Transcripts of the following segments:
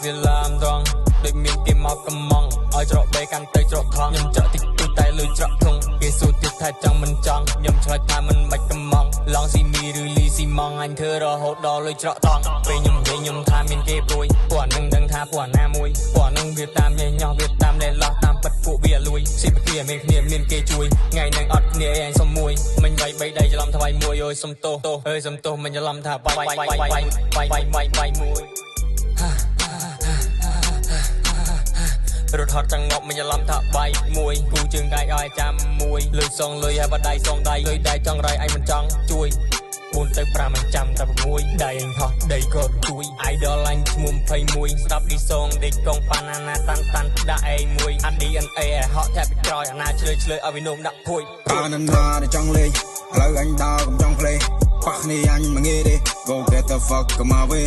វាឡាមត្រង់ដូចមានគេមកកំងឲ្យច្រកបេកាន់ទៅច្រកថងខ្ញុំច្រកតិចតួចតែលុយច្រកធុងគេសួរទៀតថាចង់មិនចង់ខ្ញុំឆ្លើយថាមិនបាច់កំងឡងស៊ីមីឬលីស៊ីម៉ងអញធ្វើរហូតដល់លុយច្រកថងពេលខ្ញុំនិយាយខ្ញុំថាមានគេព្រួយពួកអានឹងដឹងថាពួកអាណាមួយពួកអានឹងវាតាមញ៉ៃញោះវាតាមលែឡោះតាមប៉ិតពួកវាលួយស៊ីបគ្នាមានគេជួយថ្ងៃហ្នឹងអត់គ្នាឯងសុំមួយមិញ3ដៃច្រឡំថ្វាយមួយអើយសុំទោសអើយសុំទោសមិញច្រឡំថាបាយមួយរត់ហត់ចង្ងប់មិនច្រឡំថាបាយមួយគូជើងកាយឲ្យចាំមួយលុយសងលុយហើយបដៃសងដៃលុយដៃចង់រៃឯងមិនចង់ជួយ4ទៅ5មិនចាំតែ6ដៃឯងហោះដីក៏ជួយ idol អញឈ្មោះ21ស្ដាប់ឌីសងដេកកងប៉ាណាណាតាន់ដាក់ឯងមួយ DNA ឲ្យហោះតែពីក្រោយអាណាឆ្លើយឲ្យវិនោមដាក់ភួយតាណាណាចង់លេងឥឡូវអញដើរកុំចង់ភ្លេងប៉ះគ្នាអញមិនងាយទេ Go get the fuck come away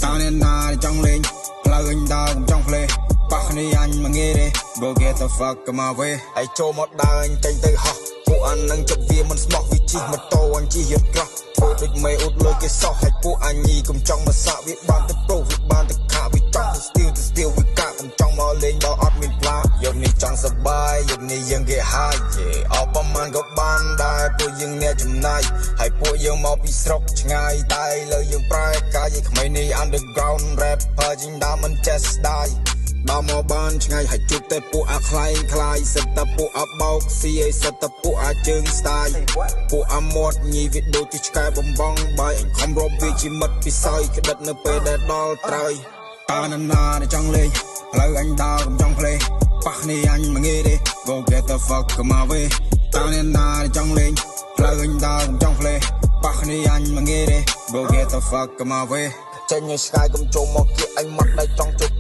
តាណាណាចង់លេងឥឡូវអញដើរកុំចង់ភ្លេងប៉ះគ្នាអញមិនងាយទេ Go get the fuck come away ហើយចូលមកដើរអញចេញទៅហោះពួកអានឹងចិត្តវាមិនស្មោះវាជិះម៉ូតូអញជិះយន្តក្រោះធ្វើដូចមេអ៊ុតលុយគេសោះហើយពួកអញញីកុំចង់មកសាក់វាបានទៅប្រុសវាបានទៅខាវាចង់ទៅស្ទៀវវាកាកុំចង់មកលេងដល់អត់មានផ្លាយប់នេះចង់សប្បាយយប់នេះយើងគេហាយអបប្រមាណក៏បានដែរពួកយើងអ្នកចំណាយហើយពួកយើងមកពីស្រុកឆ្ងាយតែឥឡូវយើងប្រែកាយក្មេងនេះ underground rapper ជីងដើមមិនចេះស្ដាយដល់មកបានឆ្ងាយហើយជួបតែពួកអាខ្លែងខ្លាយសិតតែពួកអាបោកស៊ីឲ្យសិតតែពួកអាជើងស្ដាយពួកអាមាត់ញីវាដូចជាឆ្កែបំបងបាយអញខំរប់វាជាមិត្តពិសោយក្តិតនៅពេលដែលដល់ត្រើយតាណាណាចង់លេងឥឡូវអញដើរកុំចង់ភ្លេងប៉ះគ្នាអញមិនងាយទេ Go get the fuck come away តាណាណាចង់លេងឥឡូវអញដើរកុំចង់ភ្លេងប៉ះគ្នាអញមិនងាយទេ Go get the fuck come away ចេញឲ្យស្កាយកុំចូលមកគៀកអញមកដៃចង់ជប់